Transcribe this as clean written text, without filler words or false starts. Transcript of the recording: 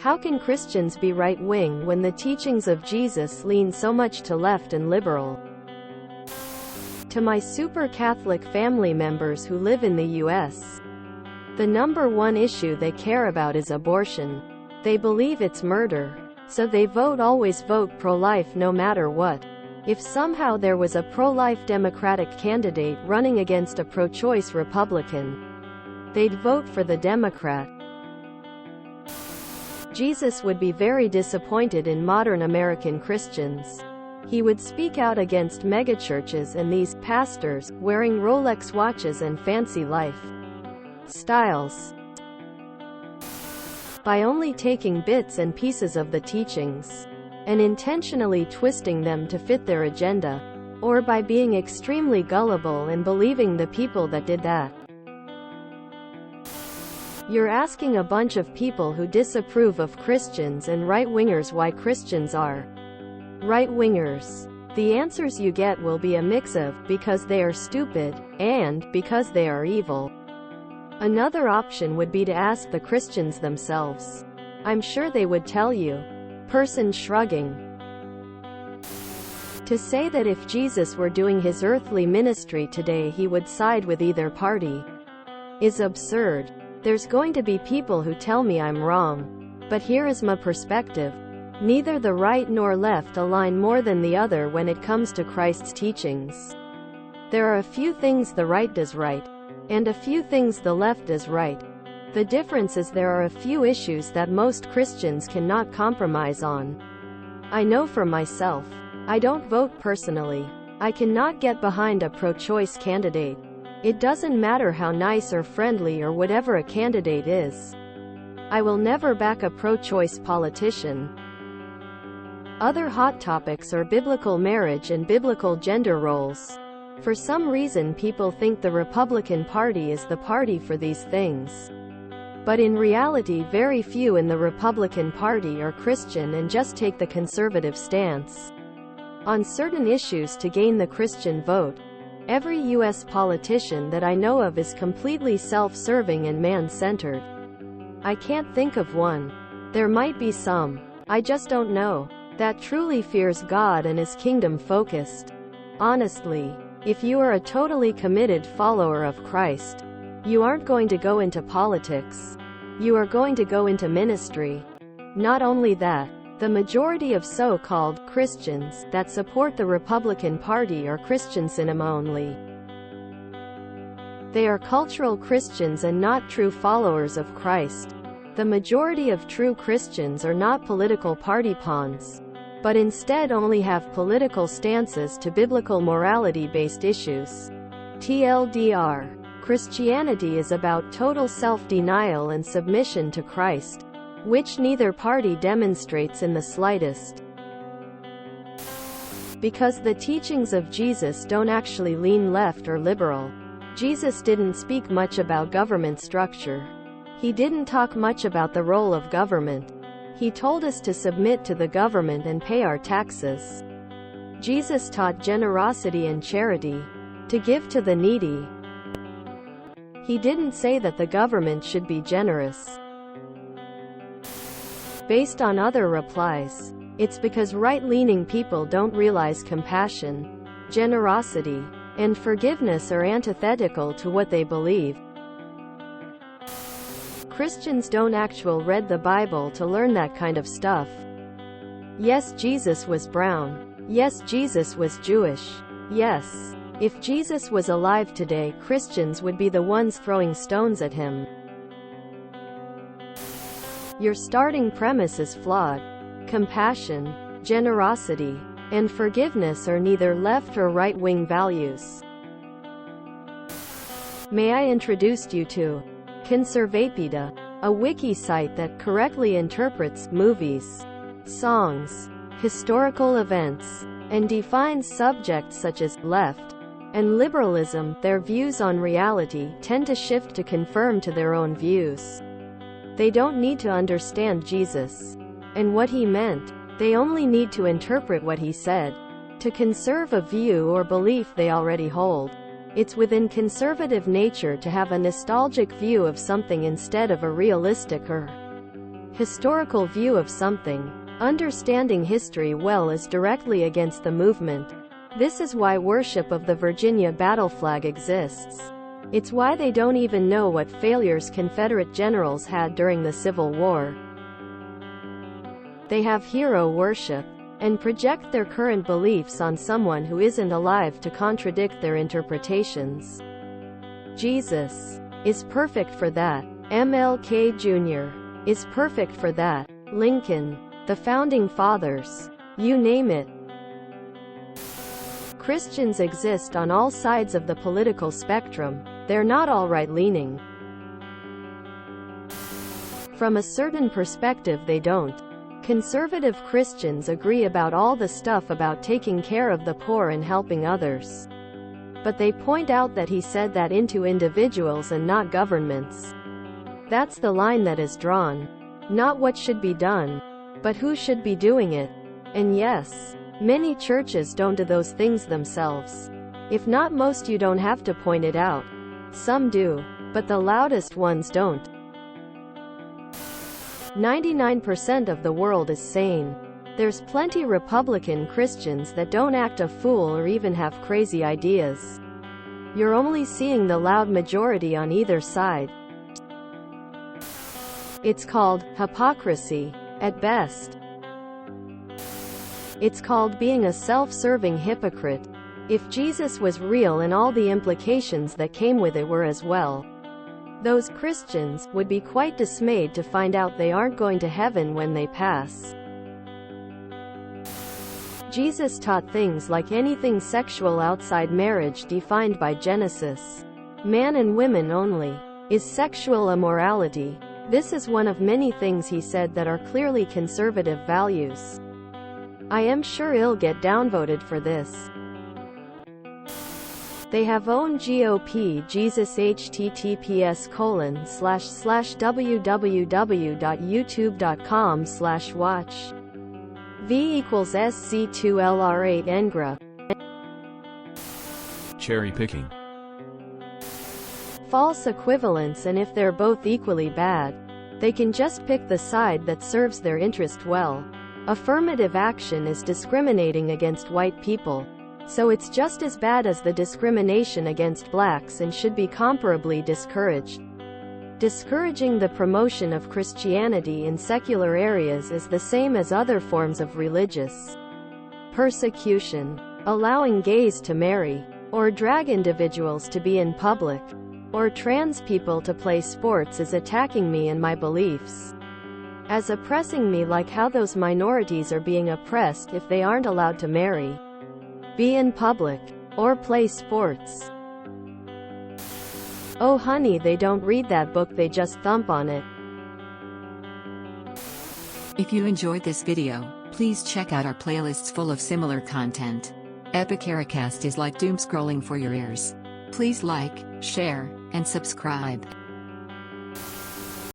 How can Christians be right-wing when the teachings of Jesus lean so much to left and liberal? To my super Catholic family members who live in the US, the number one issue they care about is abortion. They believe it's murder, so they always vote pro-life no matter what. If somehow there was a pro-life Democratic candidate running against a pro-choice Republican, they'd vote for the Democrat. Jesus would be very disappointed in modern American Christians. He would speak out against megachurches and these pastors wearing Rolex watches and fancy lifestyles. By only taking bits and pieces of the teachings and intentionally twisting them to fit their agenda, or by being extremely gullible and believing the people that did that. You're asking a bunch of people who disapprove of Christians and right-wingers why Christians are right-wingers. The answers you get will be a mix of, because they are stupid, and, because they are evil. Another option would be to ask the Christians themselves. I'm sure they would tell you. Person shrugging. To say that if Jesus were doing his earthly ministry today he would side with either party is absurd. There's going to be people who tell me I'm wrong. But here is my perspective. Neither the right nor left align more than the other when it comes to Christ's teachings. There are a few things the right does right, and a few things the left does right. The difference is there are a few issues that most Christians cannot compromise on. I know for myself. I don't vote personally. I cannot get behind a pro-choice candidate. It doesn't matter how nice or friendly or whatever a candidate is. I will never back a pro-choice politician. Other hot topics are biblical marriage and biblical gender roles. For some reason people think the Republican Party is the party for these things. But in reality very few in the Republican Party are Christian and just take the conservative stance on certain issues to gain the Christian vote. Every U.S. politician that I know of is completely self-serving and man-centered. I can't think of one. There might be some. I just don't know. That truly fears God and is kingdom-focused. Honestly, if you are a totally committed follower of Christ, you aren't going to go into politics. You are going to go into ministry. Not only that, the majority of so-called Christians that support the Republican Party are Christian cinema only. They are cultural Christians and not true followers of Christ. The majority of true Christians are not political party pawns, but instead only have political stances to biblical morality-based issues. TLDR. Christianity is about total self-denial and submission to Christ, which neither party demonstrates in the slightest. Because the teachings of Jesus don't actually lean left or liberal. Jesus didn't speak much about government structure. He didn't talk much about the role of government. He told us to submit to the government and pay our taxes. Jesus taught generosity and charity, to give to the needy. He didn't say that the government should be generous. Based on other replies, it's because right-leaning people don't realize compassion, generosity, and forgiveness are antithetical to what they believe. Christians don't actually read the Bible to learn that kind of stuff. Yes, Jesus was brown. Yes, Jesus was Jewish. Yes. If Jesus was alive today, Christians would be the ones throwing stones at him. Your starting premise is flawed. Compassion, generosity, and forgiveness are neither left or right-wing values. May I introduce you to Conservapedia, a wiki site that correctly interprets movies, songs, historical events, and defines subjects such as left and liberalism. Their views on reality tend to shift to conform to their own views. They don't need to understand Jesus and what he meant. They only need to interpret what he said to conserve a view or belief they already hold. It's within conservative nature to have a nostalgic view of something instead of a realistic or historical view of something. Understanding history well is directly against the movement. This is why worship of the Virginia battle flag exists. It's why they don't even know what failures Confederate generals had during the Civil War. They have hero worship and project their current beliefs on someone who isn't alive to contradict their interpretations. Jesus is perfect for that. MLK Jr. is perfect for that. Lincoln, the Founding Fathers, you name it. Christians exist on all sides of the political spectrum. They're not all right-leaning. From a certain perspective they don't. Conservative Christians agree about all the stuff about taking care of the poor and helping others. But they point out that he said that into individuals and not governments. That's the line that is drawn. Not what should be done, but who should be doing it. And yes, many churches don't do those things themselves. If not most, you don't have to point it out. Some do, but the loudest ones don't. 99% of the world is sane. There's plenty Republican Christians that don't act a fool or even have crazy ideas. You're only seeing the loud majority on either side. It's called hypocrisy, at best. It's called being a self-serving hypocrite. If Jesus was real and all the implications that came with it were as well, those Christians would be quite dismayed to find out they aren't going to heaven when they pass. Jesus taught things like anything sexual outside marriage defined by Genesis, man and women only, is sexual immorality. This is one of many things he said that are clearly conservative values. I am sure he'll get downvoted for this. They have own GOP Jesus https://www.youtube.com/watch V = SC2LR8 Engra. Cherry picking. False equivalence, and if they're both equally bad, they can just pick the side that serves their interest well. Affirmative action is discriminating against white people, so it's just as bad as the discrimination against blacks and should be comparably discouraged. Discouraging the promotion of Christianity in secular areas is the same as other forms of religious persecution. Allowing gays to marry, or drag individuals to be in public, or trans people to play sports is attacking me and my beliefs. As oppressing me like how those minorities are being oppressed if they aren't allowed to marry, be in public, or play sports. Oh honey, they don't read that book, they just thump on it. If you enjoyed this video, please check out our playlists full of similar content. Epic Ericast is like doom scrolling for your ears. Please like, share, and subscribe.